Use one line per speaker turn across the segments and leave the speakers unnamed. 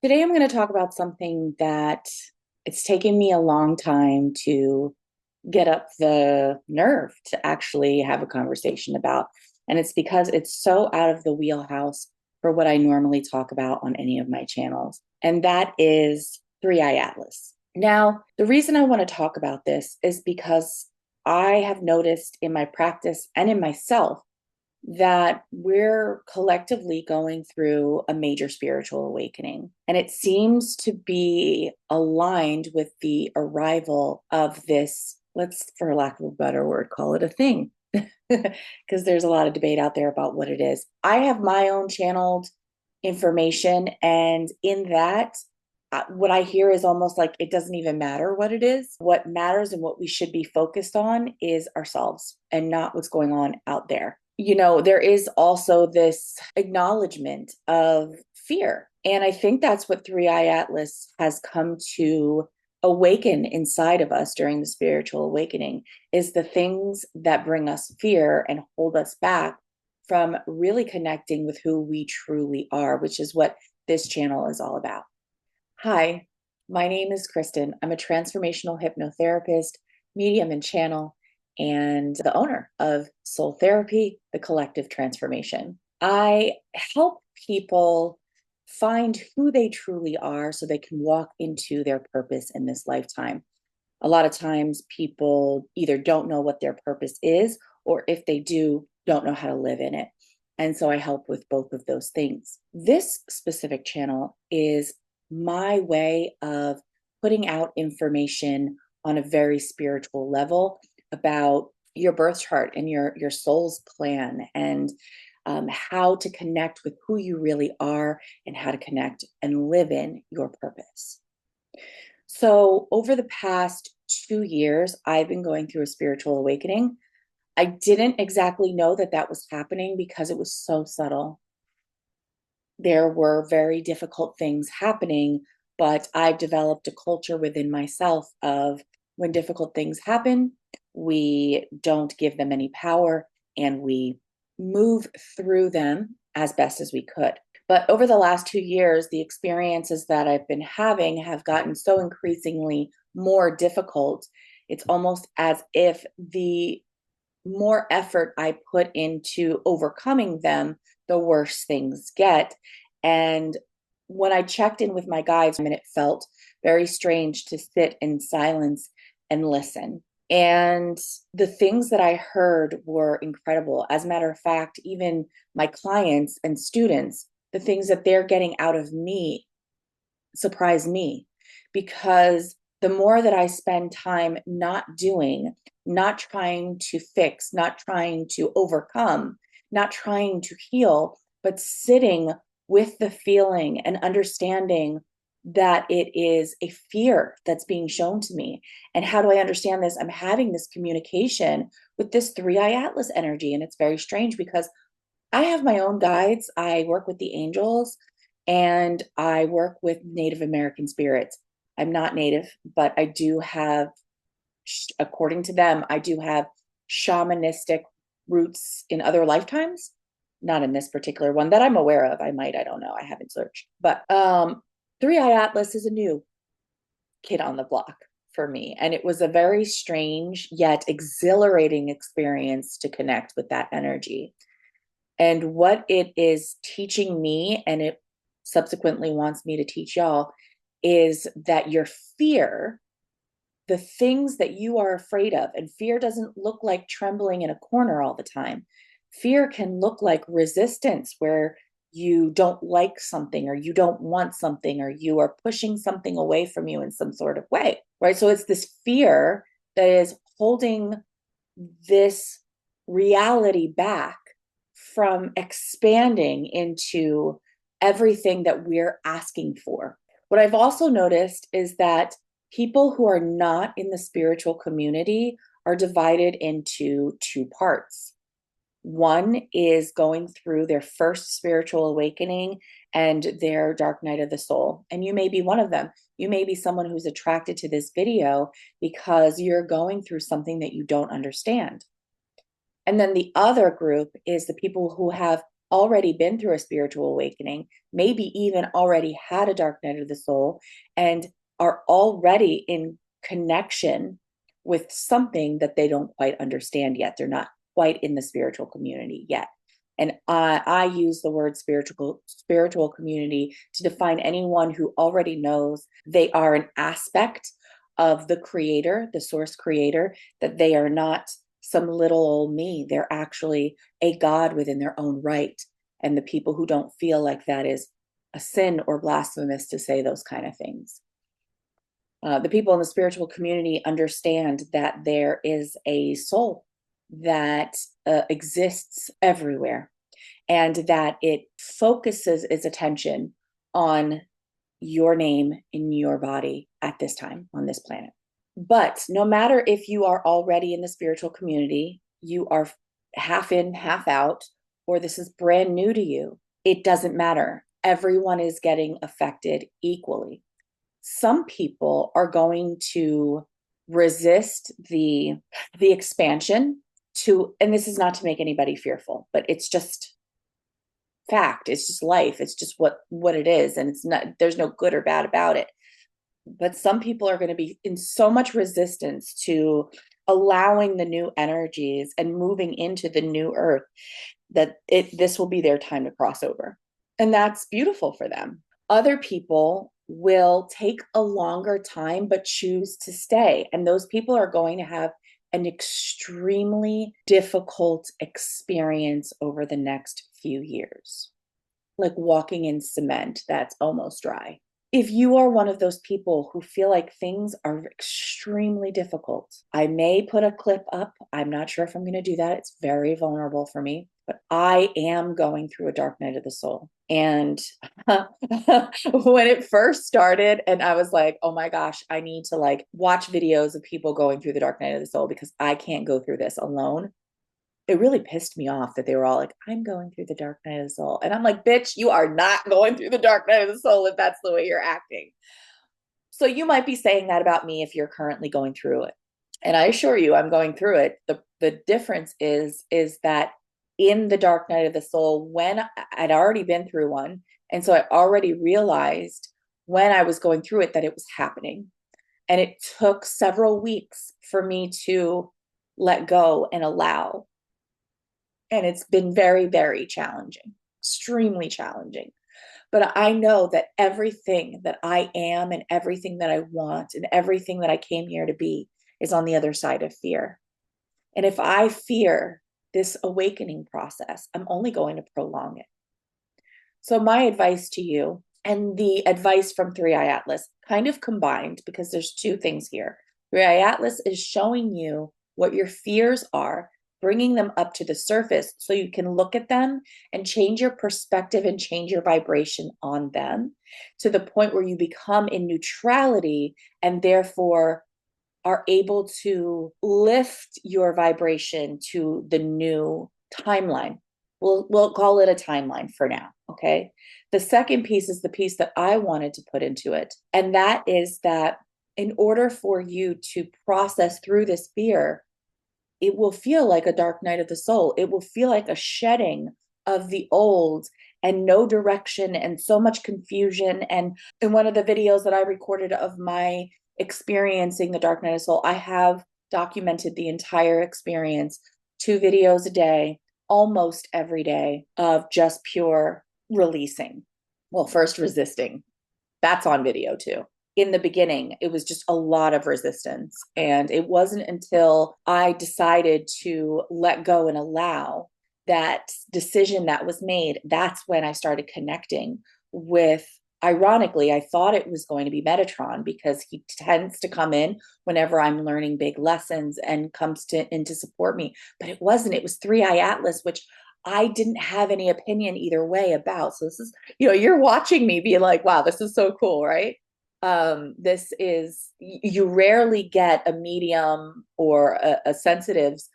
Today, I'm going to talk about something that it's taken me a long time to get up the nerve to actually have a conversation about. And it's because it's so out of the wheelhouse for what I normally talk about on any of my channels. And that is 3iAtlas. Now, the reason I want to talk about this is because I have noticed in my practice and in myself that we're collectively going through a major spiritual awakening. And it seems to be aligned with the arrival of this, let's, for lack of a better word, call it a thing. Because there's a lot of debate out there about what it is. I have my own channeled information, and in that, what I hear is almost like it doesn't even matter what it is. What matters and what we should be focused on is ourselves and not what's going on out there. There is also this acknowledgement of fear. And I think that's what 3iAtlas has come to awaken inside of us during the spiritual awakening is the things that bring us fear and hold us back from really connecting with who we truly are, which is what this channel is all about. Hi, my name is Kristen. I'm a transformational hypnotherapist, medium and channel, and the owner of Soul Therapy, the Collective Transformation. I help people find who they truly are so they can walk into their purpose in this lifetime. A lot of times people either don't know what their purpose is, or if they do, don't know how to live in it. And so I help with both of those things. This specific channel is my way of putting out information on a very spiritual level about your birth chart and your soul's plan, and how to connect with who you really are and how to connect and live in your purpose. So over the past 2 years, I've been going through a spiritual awakening. I didn't exactly know that that was happening because it was so subtle. There were very difficult things happening, but I've developed a culture within myself of when difficult things happen, we don't give them any power and we move through them as best as we could. But over the last 2 years, the experiences that I've been having have gotten so increasingly more difficult. It's almost as if the more effort I put into overcoming them, the worse things get. And when I checked in with my guides, it felt very strange to sit in silence and listen. And the things that I heard were incredible. As a matter of fact, even my clients and students, the things that they're getting out of me surprise me, because the more that I spend time not doing, not trying to fix, not trying to overcome, not trying to heal, but sitting with the feeling and understanding that it is a fear that's being shown to me. And how do I understand this? I'm having this communication with this 3iAtlas energy. And it's very strange because I have my own guides. I work with the angels and I work with Native American spirits. I'm not Native, but I do have, according to them, I do have shamanistic roots in other lifetimes. Not in this particular one that I'm aware of. I don't know. I haven't searched. But 3iAtlas is a new kid on the block for me. And it was a very strange yet exhilarating experience to connect with that energy. And what it is teaching me, and it subsequently wants me to teach y'all, is that your fear, the things that you are afraid of, and fear doesn't look like trembling in a corner all the time. Fear can look like resistance, where you don't like something or you don't want something or you are pushing something away from you in some sort of way, right? So it's this fear that is holding this reality back from expanding into everything that we're asking for. What I've also noticed is that people who are not in the spiritual community are divided into two parts. One is going through their first spiritual awakening and their dark night of the soul. And you may be one of them. You may be someone who's attracted to this video because you're going through something that you don't understand. And then the other group is the people who have already been through a spiritual awakening, maybe even already had a dark night of the soul, and are already in connection with something that they don't quite understand yet. They're not quite in the spiritual community yet. And I use the word spiritual community to define anyone who already knows they are an aspect of the creator, the source creator, that they are not some little old me. They're actually a God within their own right. And the people who don't feel like that is a sin or blasphemous to say those kind of things. The people in the spiritual community understand that there is a soul that exists everywhere, and that it focuses its attention on your name in your body at this time on this planet. But no matter if you are already in the spiritual community, you are half in, half out, or this is brand new to you, it doesn't matter. Everyone is getting affected equally. Some people are going to resist the expansion to, and this is not to make anybody fearful, but it's just fact. It's just life. It's just what it is, and it's not, there's no good or bad about it. But some people are going to be in so much resistance to allowing the new energies and moving into the new earth that this will be their time to cross over. And that's beautiful for them. Other people will take a longer time but choose to stay. And those people are going to have an extremely difficult experience over the next few years, like walking in cement that's almost dry. If you are one of those people who feel like things are extremely difficult, I may put a clip up. I'm not sure if I'm going to do that. It's very vulnerable for me, but I am going through a dark night of the soul. And when it first started, and I was like, oh my gosh, I need to like watch videos of people going through the dark night of the soul because I can't go through this alone. It really pissed me off that they were all like, I'm going through the dark night of the soul. And I'm like, bitch, you are not going through the dark night of the soul if that's the way you're acting. So you might be saying that about me if you're currently going through it. And I assure you, I'm going through it. The difference is that in the dark night of the soul, when I'd already been through one, and so I already realized when I was going through it that it was happening. And it took several weeks for me to let go and allow. And it's been very, very challenging, extremely challenging. But I know that everything that I am and everything that I want and everything that I came here to be is on the other side of fear. And if I fear this awakening process, I'm only going to prolong it. So my advice to you, and the advice from 3iAtlas kind of combined, because there's two things here. 3iAtlas is showing you what your fears are, bringing them up to the surface so you can look at them and change your perspective and change your vibration on them to the point where you become in neutrality and therefore are able to lift your vibration to the new timeline. We'll call it a timeline for now, okay? The second piece is the piece that I wanted to put into it, and that is that in order for you to process through this fear, it will feel like a dark night of the soul. It will feel like a shedding of the old and no direction and so much confusion. And in one of the videos that I recorded of my experiencing the dark night of the soul, I have documented the entire experience, 2 videos a day, almost every day, of just pure releasing. Well, first resisting. That's on video too. In the beginning, it was just a lot of resistance. And it wasn't until I decided to let go and allow that decision that was made, that's when I started connecting with, ironically, I thought it was going to be Metatron because he tends to come in whenever I'm learning big lessons and comes in to support me. But it wasn't. It was 3iAtlas, which I didn't have any opinion either way about. So this is, you're watching me be like, wow, this is so cool, right? This is, you rarely get a medium or a sensitive's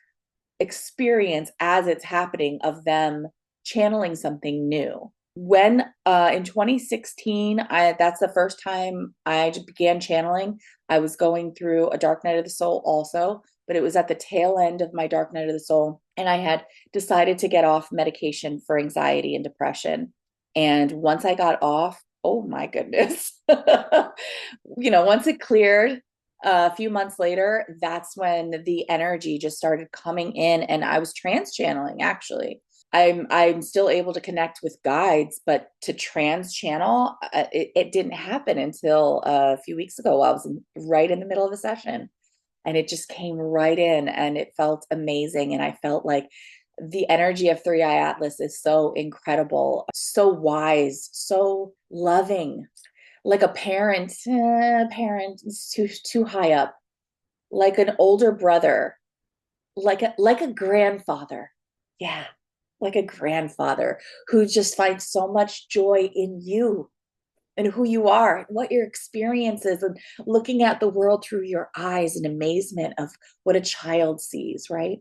experience as it's happening of them channeling something new. When in 2016, that's the first time I began channeling. I was going through a dark night of the soul also, but it was at the tail end of my dark night of the soul. and I had decided to get off medication for anxiety and depression. And once I got off, oh my goodness, once it cleared a few months later, that's when the energy just started coming in, and I was trans channeling actually. I'm still able to connect with guides, but to trans channel, it didn't happen until a few weeks ago while I was right in the middle of a session, and it just came right in, and it felt amazing. And I felt like the energy of 3iAtlas is so incredible, so wise, so loving, like a parent. Parent is too high up, like an older brother, like a grandfather. Yeah, like a grandfather who just finds so much joy in you and who you are and what your experience is, and looking at the world through your eyes in amazement of what a child sees, right?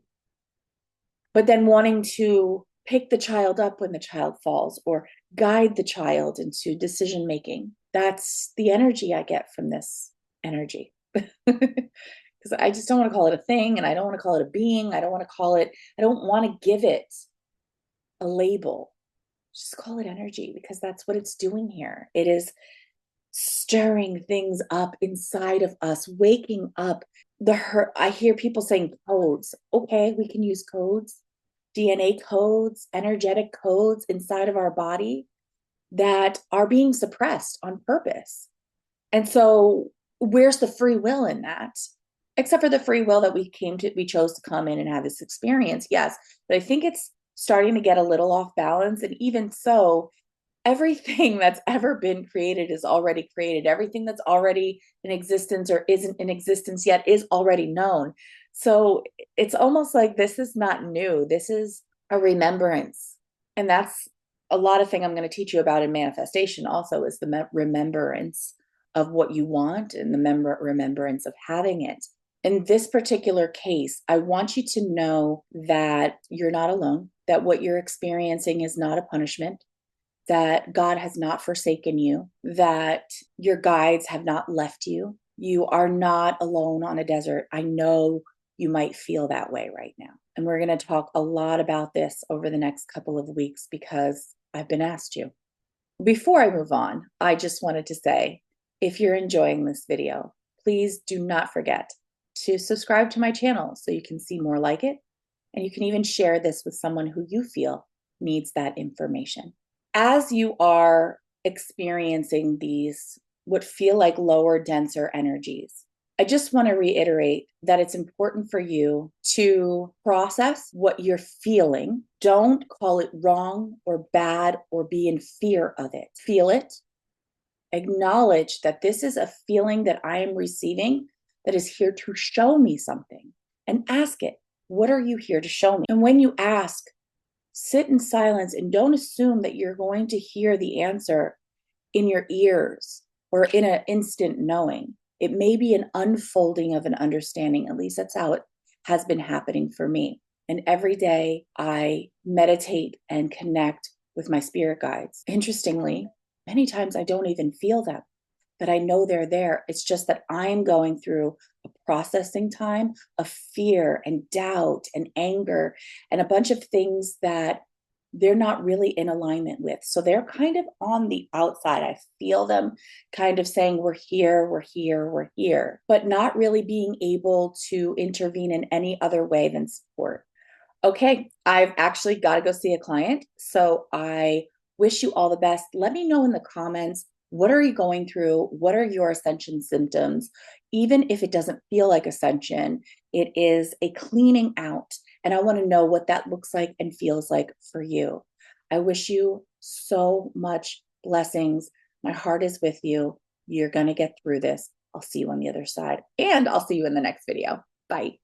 But then wanting to pick the child up when the child falls, or guide the child into decision making. That's the energy I get from this energy. Because I just don't want to call it a thing, and I don't want to call it a being. I don't want to give it a label. Just call it energy, because that's what it's doing here. It is stirring things up inside of us, waking up the hurt. I hear people saying codes. Okay, we can use codes, DNA codes, energetic codes inside of our body that are being suppressed on purpose. And so, where's the free will in that? Except for the free will that we chose to come in and have this experience. Yes, but I think it's starting to get a little off balance. And even so, everything that's ever been created is already created. Everything that's already in existence or isn't in existence yet is already known. So it's almost like this is not new. This is a remembrance. And that's a lot of thing I'm going to teach you about in manifestation also, is the remembrance of what you want, and the remembrance of having it. In this particular case, I want you to know that you're not alone, that what you're experiencing is not a punishment, that God has not forsaken you, that your guides have not left you. You are not alone on a desert. I know you might feel that way right now. And we're going to talk a lot about this over the next couple of weeks because I've been asked to. Before I move on, I just wanted to say, if you're enjoying this video, please do not forget to subscribe to my channel so you can see more like it. And you can even share this with someone who you feel needs that information. As you are experiencing these, what feel like lower, denser energies, I just want to reiterate that it's important for you to process what you're feeling. Don't call it wrong or bad or be in fear of it. Feel it. Acknowledge that this is a feeling that I am receiving that is here to show me something, and ask it, what are you here to show me? And when you ask, sit in silence and don't assume that you're going to hear the answer in your ears or in an instant knowing. It may be an unfolding of an understanding. At least that's how it has been happening for me. And every day I meditate and connect with my spirit guides. Interestingly, many times I don't even feel them, but I know they're there. It's just that I'm going through a processing time of fear and doubt and anger and a bunch of things that they're not really in alignment with. So they're kind of on the outside. I feel them kind of saying, we're here, we're here, we're here, but not really being able to intervene in any other way than support. Okay, I've actually got to go see a client. So I wish you all the best. Let me know in the comments, what are you going through? What are your ascension symptoms? Even if it doesn't feel like ascension, it is a cleaning out. And I want to know what that looks like and feels like for you. I wish you so much blessings. My heart is with you. You're going to get through this. I'll see you on the other side, and I'll see you in the next video. Bye.